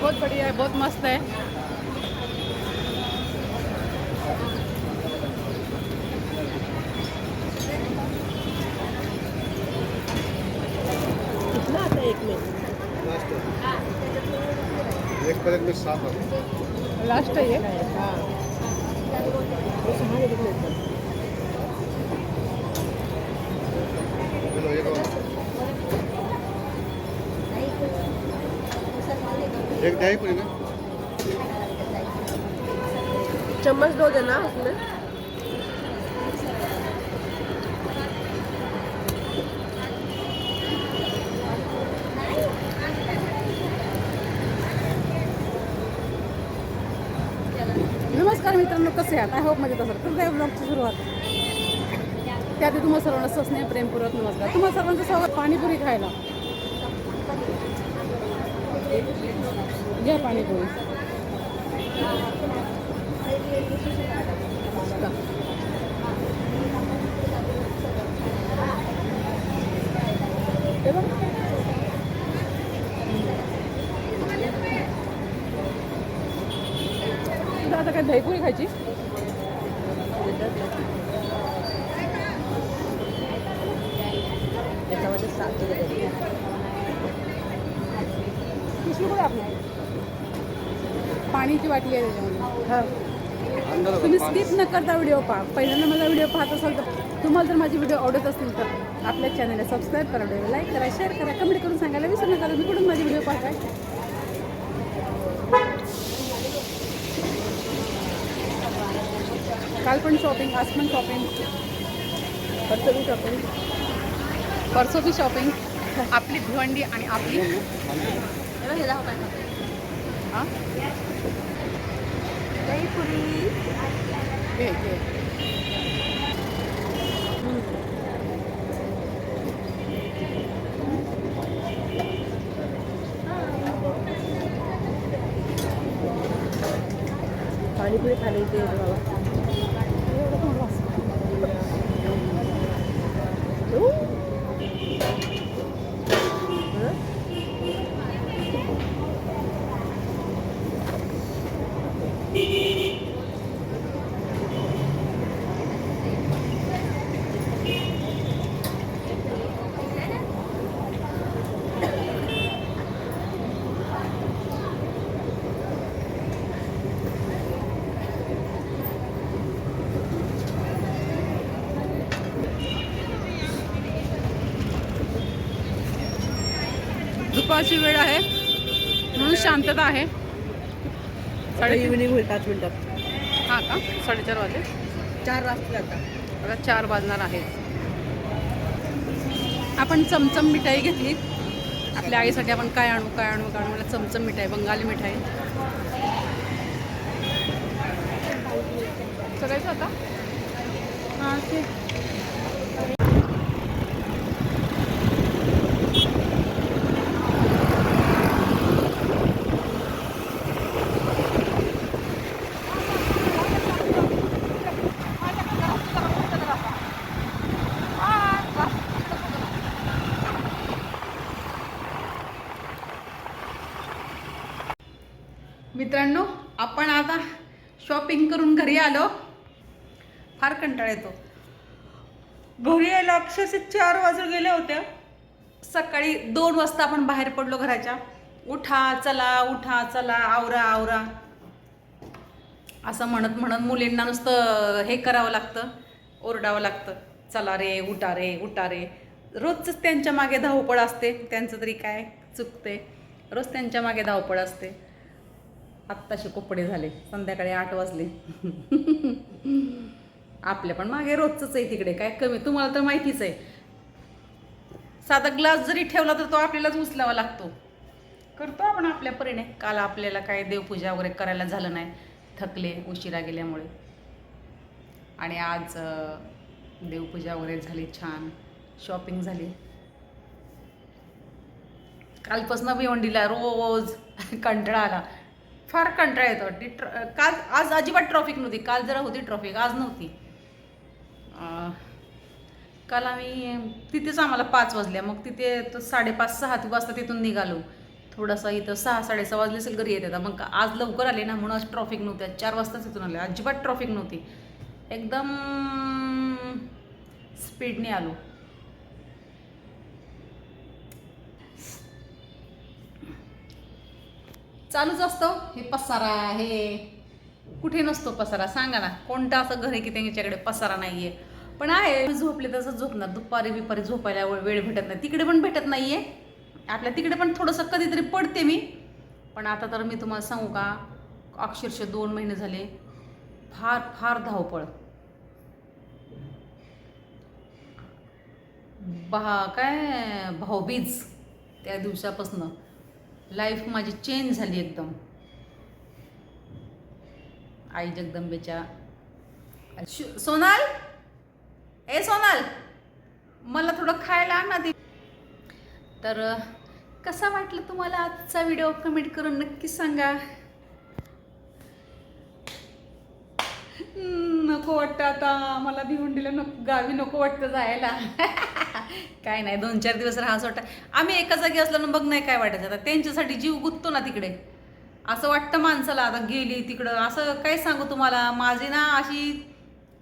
बहुत बढ़िया है, बहुत मस्त है। कितना आता है एक में? एक प्लेट में 7 आता है। लास्ट है ये। हाँ, वो 6 रुपये मिलता है। चलो एक और। एक दही पूरी में चम्मच दो देना उसमें। नमस्कार मित्रांनो, कसे आहात? आय होप मजेत असाल. तर त्या ब्लॉगची सुरुवात त्याआधी तुम्हाला सर्वांना सस्नेह प्रेमपूर्वक नमस्कार. तुम्हाला सर्वांचं स्वागत पाणीपुरी खायला. घ्या पाणीपुरी. हे बघ. तुला आता काय दहीपुरी खायची? त्याच्यामध्ये 7 रुपये. पिशवी कुठे आपली? पाणीची वाटी आहे त्याच्यामध्ये. हां, अंदर तुम्ही स्किप न करता व्हिडिओ पहा. पहिल्यांदा माझा व्हिडिओ पाहत असाल तर तुम्हाला जर माझे व्हिडिओ आवडत असतील तर आपल्या चॅनलला सबस्क्राईब करा, व्हिडिओ लाईक करा, शेअर करा, कमेंट करून सांगायला विसरू नका तुम्ही कुठून माझे व्हिडिओ पाहताय. काल पण शॉपिंग, आज पण शॉपिंग, परत मी टाकून. परसों भी शॉपिंग. आपली भिवंडी आणि आपली हां दहीपुरी. घे घे. पाणीपुरी खाली इथे येतो बाबा. दुपारची वेळ आहे म्हणून शांतता आहे. आता इव्हिनिंग होईल 5 मिनिटात. हां का? 4:30 वाजले. 4 वाजता आता. आता 4 वाजणार आहे. आपण चमचम मिठाई घेतली. आपल्या आईसाठी आपण काय आणू काय आणू काय आणू, मला चमचम मिठाई, बंगाली मिठाई सगळ्याचं आता. हां ते मित्रांनो, आपण आता शॉपिंग करून घरी आलो. फार कंटाळा येतो घरी यायला. अक्षरशः 4 वाजून गेल्या होत्या. सकाळी 2 वाजता आपण बाहेर पडलो घराच्या. उठा चला, उठा चला, आवरा आवरा असं म्हणत म्हणत मुलींना नुसतं हे करावं लागतं, ओरडावं लागतं. चला रे, उठा रे, उठा रे. रोजच त्यांच्या मागे धावपळ असते. त्यांचं तरी काय चुकते, रोज त्यांच्या मागे धावपळ असते. आत्ताशे कपडे झाले, संध्याकाळी 8 वाजले. आपल्या पण मागे रोजचंच आहे, तिकडे काय कमी. तुम्हाला तर माहितीच आहे, साधा ग्लास जरी ठेवला तर तो आपल्यालाच उचलावा लागतो. करतो आपण आपल्या परीने. काल आपल्याला काय देवपूजा वगैरे करायला झालं नाही, थकले उशिरा गेल्यामुळे. आणि आज देवपूजा वगैरे झाली, छान शॉपिंग झाली. कालपासून भिवंडीला रोज कंटाळा आला, फार कंटाळा येतो. काल आज अजिबात ट्रॉफिक नव्हती. काल जरा होती ट्रॉफिक, आज नव्हती. काल आम्ही तिथेच, आम्हाला 5 वाजल्या. मग तिथे तो 5:30-6 वाजता तिथून निघालो. थोडासा इथं 6-6:30 वाजले असेल घरी येते. मग आज लवकर आले ना म्हणून आज ट्रॉफिक नव्हती. आज 4 वाजताच इथून आले. अजिबात ट्रॉफिक नव्हती. एकदम स्पीडने आलो. चालूच असतं हे पसारा, हे कुठे नसतो पसारा सांगा ना. कोणतं असं घर आहे की त्यांच्याकडे पसारा नाहीये. पण आहे, झोपले तसंच झोपणार. दुपारी बिपारी झोपायला वेळ भेटत नाही. तिकडे पण भेटत नाहीये. आपल्या तिकडे पण थोडंसं कधीतरी पडते मी. पण आता तर मी तुम्हाला सांगू का, अक्षरशः 2 महिने झाले फार फार धावपळ. काय भाऊबीज त्या दिवसापासून लाईफ माझी चेंज झाली एकदम. आई जगदंबेच्या. सोनाल, ए सोनाल, मला थोडं खायला आण ना ती. तर कसा वाटलं तुम्हाला आजचा व्हिडिओ कमेंट करून नक्की सांगा. नको वाटतं आता मला भिवंडीला, नको गावी, नको वाटतं जायला. काय नाही, 2-4 दिवस राहावंसं वाटतं. आम्ही एका जागी असलो ना, बघ नाही काय वाटायचं. आता त्यांच्यासाठी जीव गुंततो ना तिकडे. असं वाटतं माणसाला आता गेली तिकडं. असं काय सांगू तुम्हाला, माझी ना अशी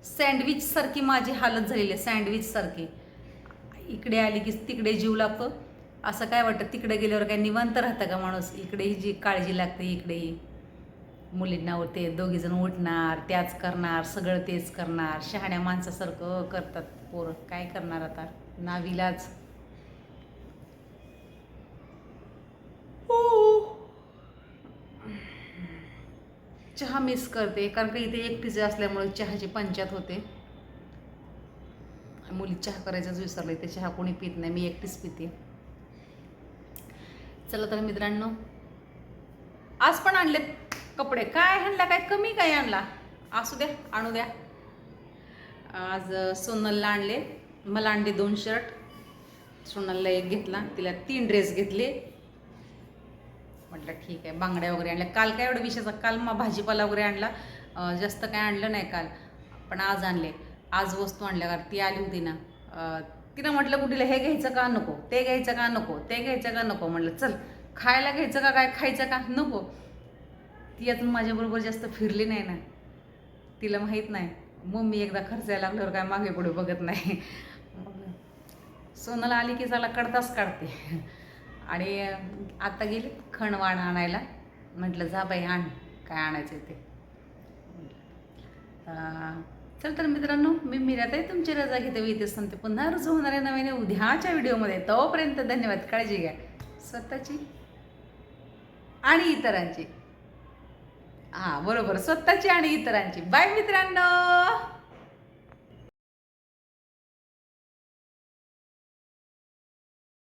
सँडविच सारखी माझी हालत झालेली आहे. सँडविच सारखी. इकडे आली की तिकडे जीव लागतो. असं काय वाटतं तिकडे गेल्यावर काय निवांत राहतं का माणूस. इकडेही जी काळजी लागते, इकडेही मुलींना होते. दोघीजण उठणार, त्याच करणार, सगळं तेच करणार. शहाण्या माणसासारखं करतात पोरं. काय करणार आता, नाविलाज. चहा मिस करते कारण का इथे एकटीचे असल्यामुळे चहाची पंचायत होते. मुली चहा करायचाच विसरले. ते चहा कोणी पित नाही, मी एकटीच पिते. चला तर मित्रांनो, आज पण आणलेत कपडे. काय आणला, काय कमी काय आणला, असू द्या, आणू द्या. आज सोनलला आणले. मला आणले 2 शर्ट. सोनलला 1 घेतला. तिला 3 ड्रेस घेतले. म्हटलं ठीक आहे. बांगड्या वगैरे आणल्या. काल काय एवढं विशेष, काल मग भाजीपाला वगैरे आणला. जास्त काय आणलं नाही काल. पण आज आणले. आज वस्तू आणल्या कारण ती आली होती ना. तिनं म्हटलं कुठेला हे घ्यायचं का नको, ते घ्यायचं का नको, ते घ्यायचं का नको. म्हटलं चल खायला घ्यायचं का, काय खायचं का नको. ती अजून माझ्याबरोबर जास्त फिरली नाही ना. तिला माहीत नाही मम्मी एकदा खर्चायला लागल्यावर काय मागे पुढे बघत नाही. मग सोनाला आली की चला कडताच काढते. आणि आता गेले खणवाण आणायला. म्हटलं जा बाई आण काय आणायचं ते. चल तर मित्रांनो, मी मीराताई तुमची रजा घेते. इथे सांगते पुन्हा रुजू होणाऱ्या नवीन उद्याच्या व्हिडिओमध्ये. तोपर्यंत धन्यवाद. काळजी घ्या स्वतःची आणि इतरांची. हां बरोबर, स्वतःची आणि इतरांची. बाय मित्रांनो.